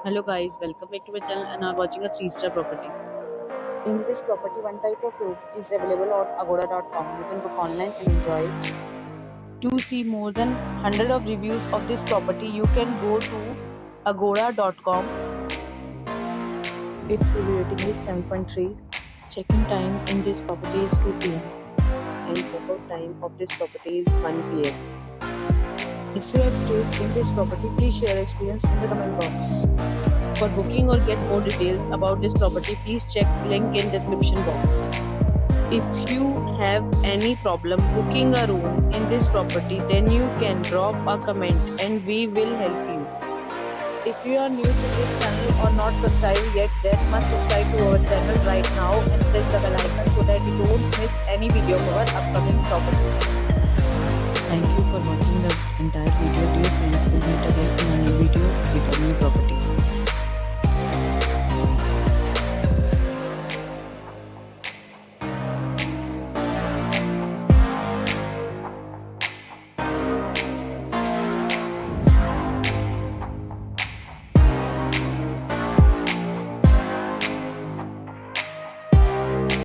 Hello guys, welcome back to my channel and are watching a 3-star property. In this property, one type of room is available on agoda.com. You can book online and enjoy it. To see more than 100 of reviews of this property, you can go to agoda.com. Its review rating is 7.3. Check-in time in this property is 2 p.m. and check-out time of this property is 1 p.m. If you have stayed in this property, please share your experience in the comment box. For booking or get more details about this property, please check link in description box. If you have any problem booking a room in this property, then you can drop a comment and we will help you. If you are new to this channel or not subscribed yet, then must subscribe to our channel right now and press the bell icon so that you don't miss any video of our upcoming property. Thank you for watching the entire video. Dear friends, we'll meet again in a new video.